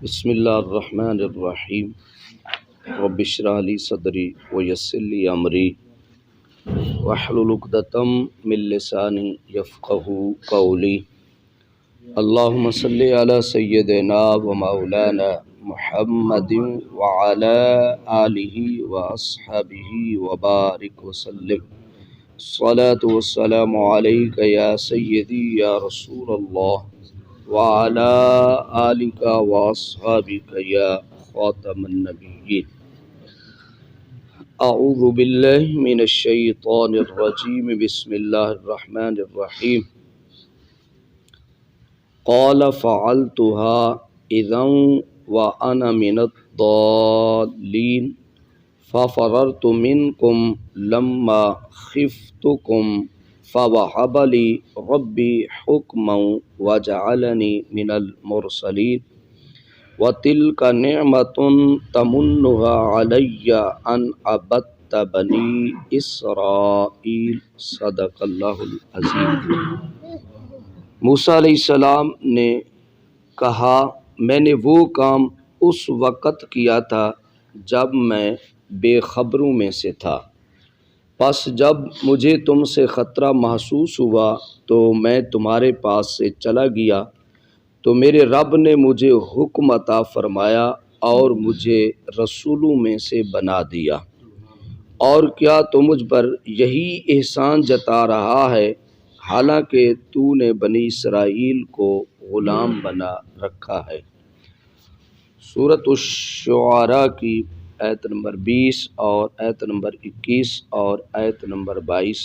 بسم اللہ الرحمن الرحیم رب اشرح لی صدری ویسر لی امری واحلل عقدۃ من لسانی یفقہوا قولی اللہم صلی علی سیدنا و مولانا محمد وعلی آلہ واصحابہ وبارک وسلم الصلاۃ والسلام علیک یا سیدی یا رسول اللہ وعلى آلك وأصحابك يا خاتم النبيين أعوذ بالله من الشيطان الرجيم بسم الله الرحمن الرحيم قال فعلتها إذا وأنا من الضالين ففررت منكم لما خفتكم فوهب لي ربي حكما وجعلني من المرسلين وتلك نعمة تمنها علي أن عبدت بني إسرائيل صدق اللہ العظیم۔ موسیٰ علیہ السلام نے کہا میں نے وہ کام اس وقت کیا تھا جب میں بے خبروں میں سے تھا، پس جب مجھے تم سے خطرہ محسوس ہوا تو میں تمہارے پاس سے چلا گیا تو میرے رب نے مجھے حکم عطا فرمایا اور مجھے رسولوں میں سے بنا دیا۔ اور کیا تو مجھ پر یہی احسان جتا رہا ہے حالانکہ تو نے بنی اسرائیل کو غلام بنا رکھا ہے۔ سورۃ الشعراء کی آیت نمبر 20 اور آیت نمبر 21 اور آیت نمبر 22،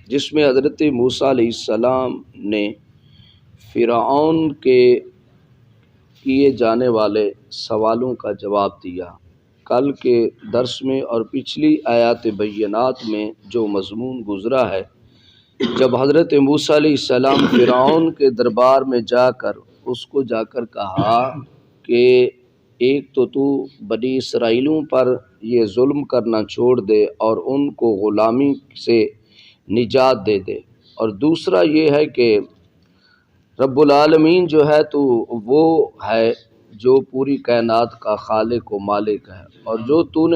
جس میں حضرت موسیٰ علیہ السلام نے فرعون کے کیے جانے والے سوالوں کا جواب دیا۔ کل کے درس میں اور پچھلی آیات بینات میں جو مضمون گزرا ہے، جب حضرت موسیٰ علیہ السلام فرعون کے دربار میں جا کر کہا کہ ایک تو بنی اسرائیلوں پر یہ ظلم کرنا چھوڑ دے اور ان کو غلامی سے نجات دے دے، اور دوسرا یہ ہے کہ رب العالمین جو ہے تو وہ ہے جو پوری کائنات کا خالق و مالک ہے، اور جو تو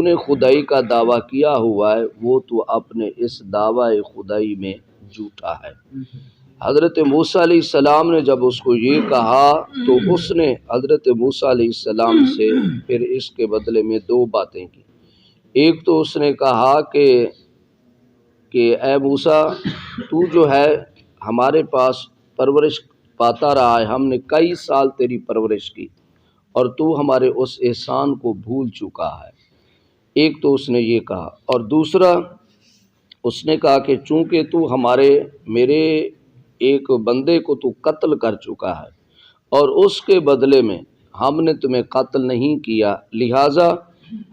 نے خدائی کا دعویٰ کیا ہوا ہے وہ تو اپنے اس دعوی خدائی میں جھوٹا ہے۔ حضرت موسیٰ علیہ السلام نے جب اس کو یہ کہا تو اس نے حضرت موسیٰ علیہ السلام سے پھر اس کے بدلے میں دو باتیں کی۔ ایک تو اس نے کہا کہ اے موسیٰ تو جو ہے ہمارے پاس پرورش پاتا رہا ہے، ہم نے کئی سال تیری پرورش کی اور تو ہمارے اس احسان کو بھول چکا ہے۔ ایک تو اس نے یہ کہا، اور دوسرا اس نے کہا کہ چونکہ تو میرے ایک بندے کو تو قتل کر چکا ہے اور اس کے بدلے میں ہم نے تمہیں قتل نہیں کیا، لہٰذا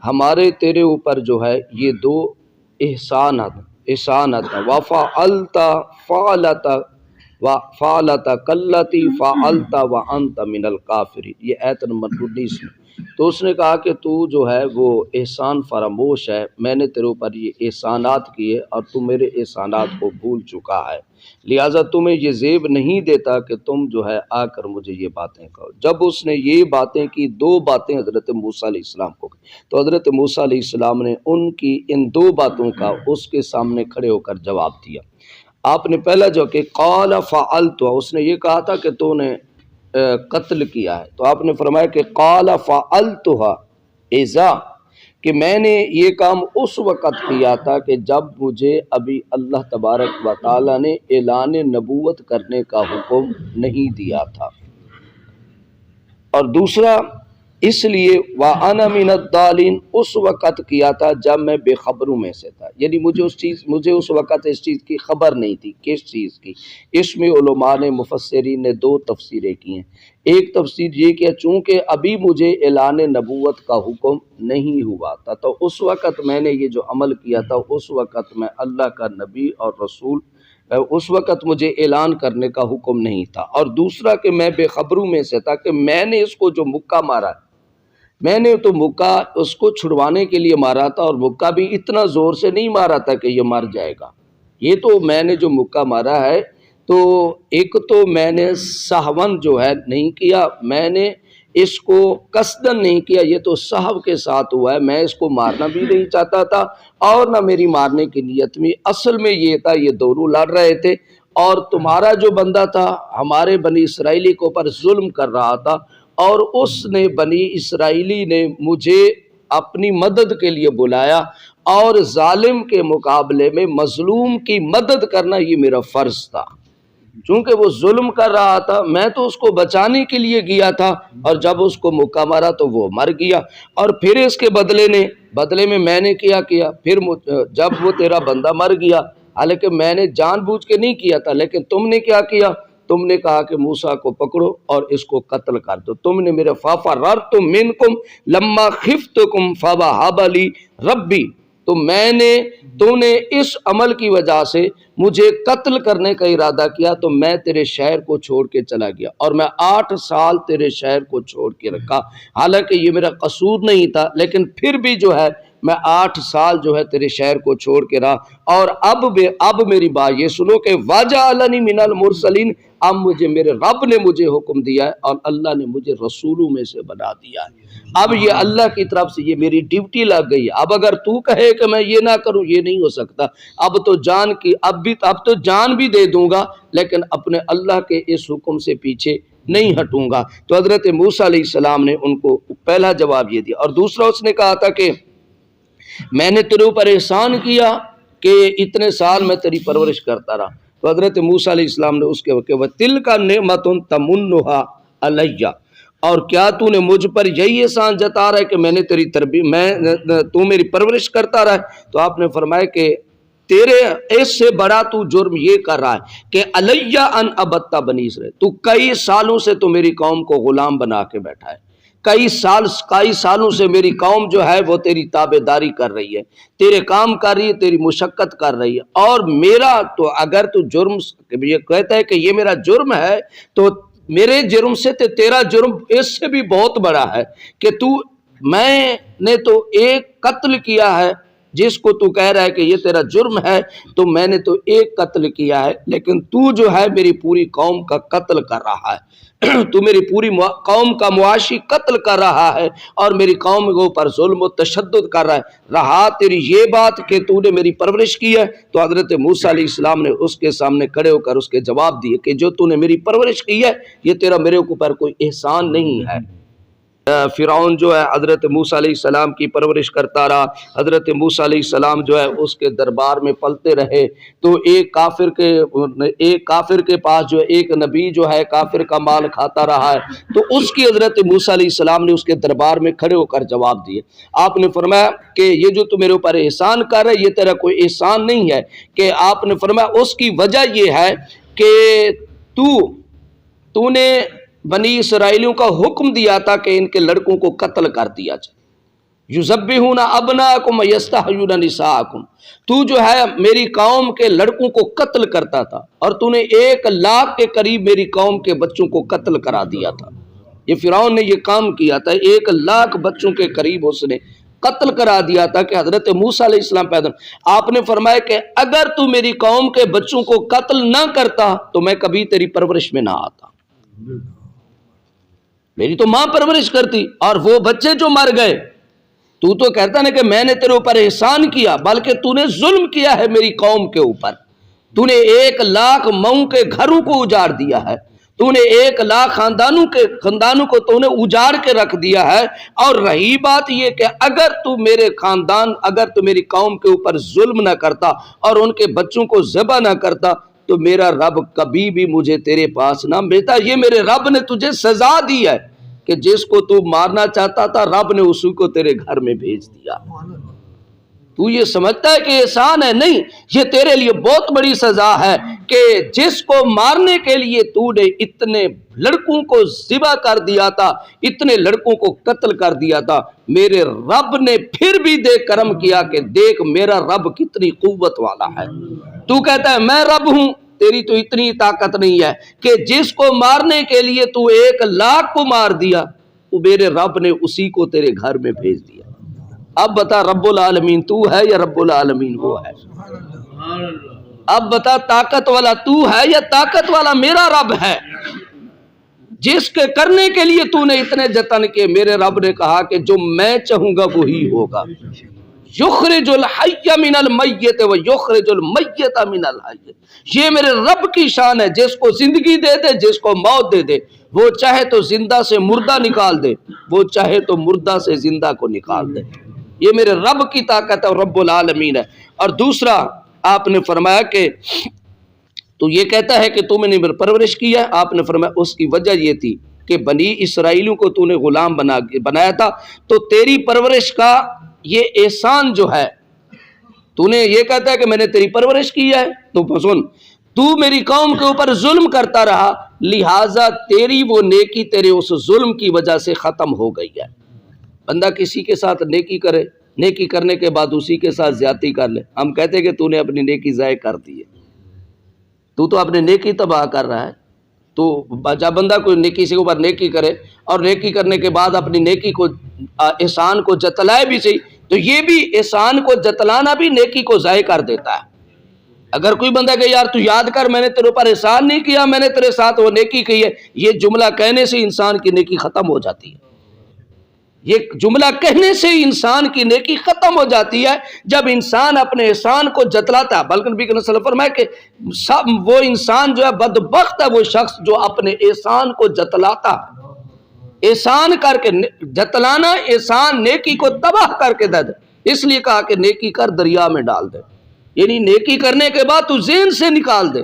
ہمارے تیرے اوپر جو ہے یہ دو احسانات فعلت کلتی فعلت وانت من الکافرین، یہ آیت نمبر 19 میں۔ تو اس نے کہا کہ تو جو ہے وہ احسان فراموش ہے، میں نے تیرے اوپر یہ احسانات کیے اور تو میرے احسانات کو بھول چکا ہے، لہٰذا تمہیں یہ زیب نہیں دیتا کہ تم جو ہے آ کر مجھے یہ باتیں کہو۔ جب اس نے یہ باتیں کی، دو باتیں حضرت موسیٰ علیہ السلام کو کی، تو حضرت موسیٰ علیہ السلام نے ان کی ان دو باتوں کا اس کے سامنے کھڑے ہو کر جواب دیا۔ آپ نے پہلا جو کہ قال فعلت، اس نے یہ کہا تھا کہ تو نے قتل کیا ہے، تو آپ نے فرمایا کہ قال فعلتها اذا، کہ میں نے یہ کام اس وقت کیا تھا کہ جب مجھے ابھی اللہ تبارک و تعالیٰ نے اعلان نبوت کرنے کا حکم نہیں دیا تھا، اور دوسرا اس لیے وَأَنَا مِنَ الضَّالِينَ، اس وقت کیا تھا جب میں بے خبروں میں سے تھا، یعنی مجھے اس وقت اس چیز کی خبر نہیں تھی۔ کس چیز کی؟ اس میں علماء نے مفسرین نے دو تفسیریں کی ہیں۔ ایک تفسیر یہ کہ چونکہ ابھی مجھے اعلان نبوت کا حکم نہیں ہوا تھا تو اس وقت میں نے یہ جو عمل کیا تھا، اس وقت میں اللہ کا نبی اور رسول، اس وقت مجھے اعلان کرنے کا حکم نہیں تھا، اور دوسرا کہ میں بے خبروں میں سے تھا کہ میں نے اس کو جو مکہ مارا، میں نے تو مکہ اس کو چھڑوانے کے لیے مارا تھا، اور مکہ بھی اتنا زور سے نہیں مارا تھا کہ یہ مر جائے گا، یہ تو میں نے جو مکہ مارا ہے تو ایک تو میں نے سہون جو ہے نہیں کیا، میں نے اس کو قصدن نہیں کیا، یہ تو سہو کے ساتھ ہوا ہے، میں اس کو مارنا بھی نہیں چاہتا تھا اور نہ میری مارنے کی نیت میں، اصل میں یہ تھا یہ دونوں لڑ رہے تھے اور تمہارا جو بندہ تھا ہمارے بنی اسرائیلی کے اوپر ظلم کر رہا تھا اور اس نے بنی اسرائیلی نے مجھے اپنی مدد کے لیے بلایا اور ظالم کے مقابلے میں مظلوم کی مدد کرنا یہ میرا فرض تھا، چونکہ وہ ظلم کر رہا تھا میں تو اس کو بچانے کے لیے گیا تھا اور جب اس کو موقع مارا تو وہ مر گیا، اور پھر اس کے بدلے میں میں نے کیا پھر جب وہ تیرا بندہ مر گیا، حالانکہ میں نے جان بوجھ کے نہیں کیا تھا، لیکن تم نے کیا کیا، تم نے کہا کہ موسیٰ کو پکڑو اور اس کو قتل کر دو، تم نے میرے فَفَرَرْتُ مِنْكُمْ لَمَّا خِفْتُكُمْ فَوَهَبَ لِي رَبِّي، تو نے اس عمل کی وجہ سے مجھے قتل کرنے کا ارادہ کیا تو میں تیرے شہر کو چھوڑ کے چلا گیا اور میں 8 سال تیرے شہر کو چھوڑ کے رکھا، حالانکہ یہ میرا قصور نہیں تھا، لیکن پھر بھی جو ہے میں 8 سال جو ہے تیرے شہر کو چھوڑ کے رہا، اور اب میری بات یہ سنو کہ وَجَعَلَنِي مِنَ الْمُرْسَلِينَ، اب میرے رب نے مجھے حکم دیا ہے اور اللہ نے مجھے رسولوں میں سے بنا دیا ہے، اب یہ اللہ کی طرف سے یہ میری ڈیوٹی لگ گئی، اب اگر تو کہے کہ میں یہ نہ کروں یہ نہیں ہو سکتا، اب تو جان بھی دے دوں گا لیکن اپنے اللہ کے اس حکم سے پیچھے نہیں ہٹوں گا۔ تو حضرت موسیٰ علیہ السلام نے ان کو پہلا جواب یہ دیا، اور دوسرا اس نے کہا تھا کہ میں نے تیرے اوپر احسان کیا کہ اتنے سال میں تیری پرورش کرتا رہا، تو حضرت موسیٰ علیہ السلام نے اس کے وقت وَتِلْكَ نِعْمَةٌ تَمُنُّهَا عَلَيَّ، اور کیا تو نے مجھ پر یہی احسان جتا رہا ہے کہ میں نے تیری تو میری پرورش کرتا رہا ہے؟ تو آپ نے فرمایا کہ تیرے اس سے بڑا تو جرم یہ کر رہا ہے کہ علیہ ان ابتا بنی اسرائیل، تو کئی سالوں سے تو میری قوم کو غلام بنا کے بیٹھا ہے، کئی سالوں سے میری قوم جو ہے وہ تیری تابع داری کر رہی ہے، تیرے کام کر رہی ہے، تیری مشقت کر رہی ہے، اور میرا تو اگر تو جرم یہ کہتا ہے کہ یہ میرا جرم ہے تو میرے جرم سے تیرا جرم اس سے بھی بہت بڑا ہے کہ میں نے تو ایک قتل کیا ہے، جس کو تو کہہ رہا ہے کہ یہ تیرا جرم ہے، تو میں نے تو ایک قتل کیا ہے، لیکن تو جو ہے میری پوری قوم کا قتل کر رہا ہے، تو میری پوری قوم کا معاشی قتل کر رہا ہے اور میری قوم کے اوپر ظلم و تشدد کر رہا ہے، رہا تیری یہ بات کہ تو نے میری پرورش کی ہے، تو حضرت موسیٰ علیہ السلام نے اس کے سامنے کھڑے ہو کر اس کے جواب دیے کہ جو تو نے میری پرورش کی ہے یہ تیرا میرے اوپر کوئی احسان نہیں ہے۔ فرعون جو ہے حضرت موسیٰ علیہ السلام کی پرورش کرتا رہا، حضرت موسیٰ علیہ السلام جو ہے اس کے دربار میں پلتے رہے، تو ایک کافر کے پاس جو ایک نبی جو ہے کافر کا مال کھاتا رہا ہے، تو اس کی حضرت موسیٰ علیہ السلام نے اس کے دربار میں کھڑے ہو کر جواب دیے، آپ نے فرمایا کہ یہ جو تو میرے اوپر احسان کر رہا ہے یہ تیرا کوئی احسان نہیں ہے، کہ آپ نے فرمایا اس کی وجہ یہ ہے کہ تو نے بنی اسرائیلیوں کا حکم دیا تھا کہ ان کے لڑکوں کو قتل کر دیا جائے، یذبحون ابناءکم ویستحیون نساءکم، تو جو ہے میری قوم کے لڑکوں کو قتل کرتا تھا اور تو نے 1 لاکھ کے قریب میری قوم کے بچوں کو قتل کرا دیا تھا، یہ فرعون نے یہ کام کیا تھا، 1 لاکھ بچوں کے قریب اس نے قتل کرا دیا تھا کہ حضرت موسیٰ علیہ السلام پیدا، آپ نے فرمایا کہ اگر تو میری قوم کے بچوں کو قتل نہ کرتا تو میں کبھی تیری پرورش میں نہ آتا، میری تو ماں پرورش کرتی، اور وہ بچے جو مر گئے تو کہتا نا کہ میں نے تیرے اوپر احسان کیا، بلکہ تو نے ظلم کیا ہے میری قوم کے اوپر، تو نے 1 لاکھ مئو کے گھروں کو اجاڑ دیا ہے، تو نے 1 لاکھ خاندانوں کو تو نے اجاڑ کے رکھ دیا ہے، اور رہی بات یہ کہ اگر تو میری قوم کے اوپر ظلم نہ کرتا اور ان کے بچوں کو ذبح نہ کرتا تو میرا رب کبھی بھی مجھے تیرے پاس نہ بھیجتا، یہ میرے رب نے تجھے سزا دی ہے کہ جس کو تو مارنا چاہتا تھا رب نے اسی کو تیرے گھر میں بھیج دیا، تو یہ سمجھتا ہے کہ احسان ہے؟ نہیں، یہ تیرے لیے بہت بڑی سزا ہے کہ جس کو مارنے کے لیے تو نے اتنے لڑکوں کو ذبح کر دیا تھا، اتنے لڑکوں کو قتل کر دیا تھا، میرے رب نے پھر بھی دیکھ کرم کیا کہ دیکھ میرا رب کتنی قوت والا ہے، تو کہتا ہے میں رب ہوں، تیری تو اتنی طاقت نہیں ہے کہ جس کو مارنے کے لیے تو 1 لاکھ کو مار دیا، تو میرے رب نے اسی کو تیرے گھر میں بھیج دیا، اب بتا رب العالمین تو ہے یا رب العالمین وہ ہے؟ اب بتا طاقت والا تو ہے یا طاقت والا میرا رب ہے جس کے کرنے کے لیے تو نے اتنے جتن کے؟ میرے رب نے کہا کہ جو میں چاہوں گا وہی ہوگا، یخرج الحی من المیت و یخرج المیت من الحی۔ یہ میرے رب کی شان ہے، جس کو زندگی دے دے، جس کو موت دے دے، وہ چاہے تو زندہ سے مردہ نکال دے، وہ چاہے تو مردہ سے زندہ کو نکال دے۔ یہ میرے رب کی طاقت ہے اور رب العالمین ہے۔ اور دوسرا آپ نے فرمایا کہ تو یہ کہتا ہے کہ تو میں نے میری پرورش کی ہے، آپ نے فرمایا اس کی وجہ یہ تھی کہ بنی اسرائیلیوں کو تو نے غلام بنایا تھا، تو تیری پرورش کا یہ احسان جو ہے، تو نے یہ کہتا ہے کہ میں نے تیری پرورش کی ہے، تو سن تو میری قوم کے اوپر ظلم کرتا رہا، لہٰذا تیری وہ نیکی تیرے اس ظلم کی وجہ سے ختم ہو گئی ہے۔ بندہ کسی کے ساتھ نیکی کرے، نیکی کرنے کے بعد اسی کے ساتھ زیادتی کر لے، ہم کہتے ہیں کہ تو نے اپنی نیکی ضائع کر دی ہے، تو اپنی نیکی تباہ کر رہا ہے۔ تو جب بندہ کوئی نیکی سے اوپر نیکی کرے اور نیکی کرنے کے بعد اپنی نیکی کو احسان کو جتلائے بھی صحیح، تو یہ بھی احسان کو جتلانا بھی نیکی کو ضائع کر دیتا ہے۔ اگر کوئی بندہ کہ یار تو یاد کر میں نے تیرے اوپر احسان نہیں کیا، میں نے تیرے ساتھ وہ نیکی کی ہے، یہ جملہ کہنے سے انسان کی نیکی ختم ہو جاتی ہے۔ یہ جملہ کہنے سے انسان کی نیکی ختم ہو جاتی ہے جب انسان اپنے احسان کو جتلاتا ہے۔ بلکہ نبی صلی اللہ علیہ وسلم فرمایا کہ وہ انسان جو ہے بدبخت ہے وہ شخص جو اپنے احسان کو جتلاتا ہے۔ احسان کر کے جتلانا احسان نیکی کو تباہ کر کے دے دے، اس لیے کہا کہ نیکی کر دریا میں ڈال دے، یعنی نیکی کرنے کے بعد تو ذہن سے نکال دے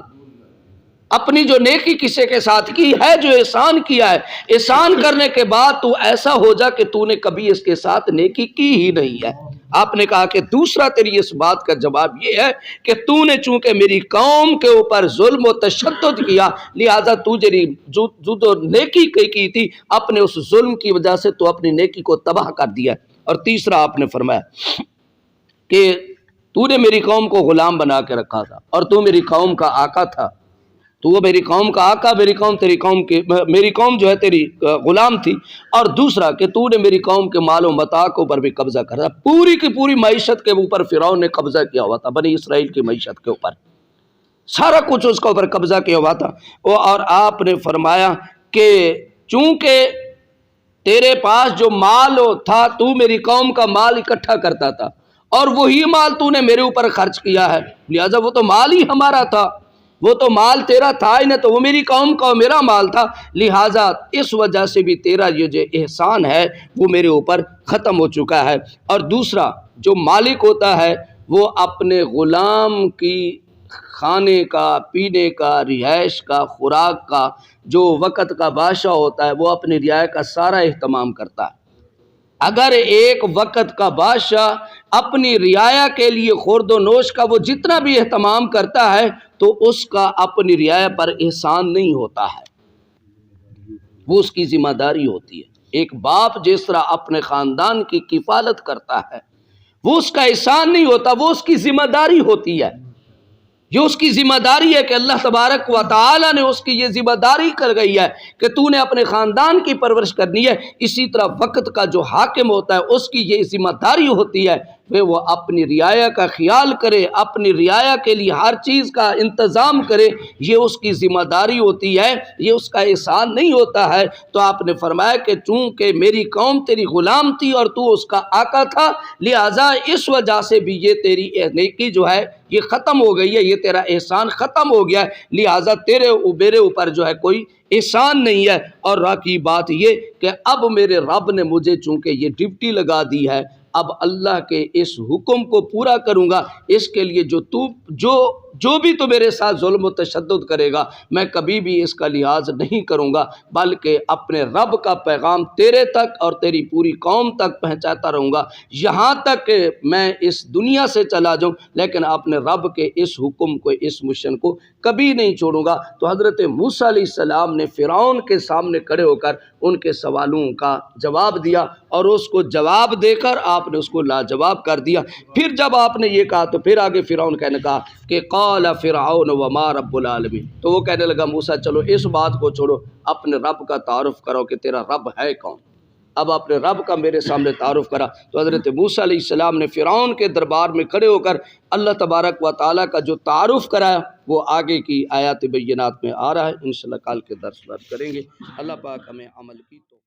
اپنی جو نیکی کسی کے ساتھ کی ہے، جو احسان کیا ہے، احسان کرنے کے بعد تو ایسا ہو جا کہ تو نے کبھی اس کے ساتھ نیکی کی ہی نہیں ہے۔ آپ نے کہا کہ دوسرا تیری اس بات کا جواب یہ ہے کہ تو نے چونکہ میری قوم کے اوپر ظلم و تشدد کیا، لہٰذا تو جو نیکی کی تھی اپنے اس ظلم کی وجہ سے تو اپنی نیکی کو تباہ کر دیا۔ اور تیسرا آپ نے فرمایا کہ تو نے میری قوم کو غلام بنا کے رکھا تھا اور تو میری قوم کا آقا تھا، تو وہ میری قوم کا آقا، میری قوم جو ہے تیری غلام تھی۔ اور دوسرا کہ تو نے میری قوم کے مال و متاع کے اوپر بھی قبضہ کرا، پوری کی پوری معیشت کے اوپر فرعون نے قبضہ کیا ہوا تھا، بنی اسرائیل کی معیشت کے اوپر سارا کچھ اس کے اوپر قبضہ کیا ہوا تھا۔ اور آپ نے فرمایا کہ چونکہ تیرے پاس جو مال تھا تو میری قوم کا مال اکٹھا کرتا تھا اور وہی مال تو نے میرے اوپر خرچ کیا ہے، لہٰذا وہ تو مال ہی ہمارا تھا، وہ تو مال تیرا تھا ہی نہ، تو وہ میری قوم کا میرا مال تھا، لہٰذا اس وجہ سے بھی تیرا یہ جو احسان ہے وہ میرے اوپر ختم ہو چکا ہے۔ اور دوسرا جو مالک ہوتا ہے وہ اپنے غلام کی کھانے کا، پینے کا، رہائش کا، خوراک کا، جو وقت کا بادشاہ ہوتا ہے وہ اپنی رعایا کا سارا اہتمام کرتا ہے۔ اگر ایک وقت کا بادشاہ اپنی رعایا کے لیے خورد و نوش کا وہ جتنا بھی اہتمام کرتا ہے تو اس کا اپنی رعایا پر احسان نہیں ہوتا ہے، وہ اس کی ذمہ داری ہوتی ہے۔ ایک باپ جس طرح اپنے خاندان کی کفالت کرتا ہے وہ اس کا احسان نہیں ہوتا، وہ اس کی ذمہ داری ہوتی ہے۔ یہ اس کی ذمہ داری ہے کہ اللہ تبارک و تعالی نے اس کی یہ ذمہ داری کر گئی ہے کہ تو نے اپنے خاندان کی پرورش کرنی ہے۔ اسی طرح وقت کا جو حاکم ہوتا ہے اس کی یہ ذمہ داری ہوتی ہے کہ وہ اپنی رعایا کا خیال کرے، اپنی رعایا کے لیے ہر چیز کا انتظام کرے، یہ اس کی ذمہ داری ہوتی ہے، یہ اس کا احسان نہیں ہوتا ہے۔ تو آپ نے فرمایا کہ چونکہ میری قوم تیری غلام تھی اور تو اس کا آقا تھا، لہٰذا اس وجہ سے بھی یہ تیری نیکی جو ہے یہ ختم ہو گئی ہے، یہ تیرا احسان ختم ہو گیا ہے، لہٰذا میرے اوپر جو ہے کوئی احسان نہیں ہے۔ اور راکی بات یہ کہ اب میرے رب نے مجھے چونکہ یہ ڈیوٹی لگا دی ہے، اب اللہ کے اس حکم کو پورا کروں گا، اس کے لیے جو بھی تو میرے ساتھ ظلم و تشدد کرے گا میں کبھی بھی اس کا لحاظ نہیں کروں گا، بلکہ اپنے رب کا پیغام تیرے تک اور تیری پوری قوم تک پہنچاتا رہوں گا یہاں تک کہ میں اس دنیا سے چلا جاؤں، لیکن اپنے رب کے اس حکم کو، اس مشن کو کبھی نہیں چھوڑوں گا۔ تو حضرت موسیٰ علیہ السلام نے فرعون کے سامنے کھڑے ہو کر ان کے سوالوں کا جواب دیا اور اس کو جواب دے کر آپ نے اس کو لاجواب کر دیا۔ پھر جب آپ نے یہ کہا تو پھر آگے فرعون کہنے کہا کہ قال فرعون وما رب العالمین، تو وہ کہنے لگا موسیٰ چلو اس بات کو چھوڑو، اپنے رب کا تعارف کرو کہ تیرا رب ہے کون۔ اب اپنے رب کا میرے سامنے تعارف کرا۔ تو حضرت موسیٰ علیہ السلام نے فرعون کے دربار میں کھڑے ہو کر اللہ تبارک و تعالیٰ کا جو تعارف کرایا وہ آگے کی آیات بینات میں آ رہا ہے، انشاءاللہ کل کے درس میں کریں گے۔ اللہ پاک ہمیں عمل کی تو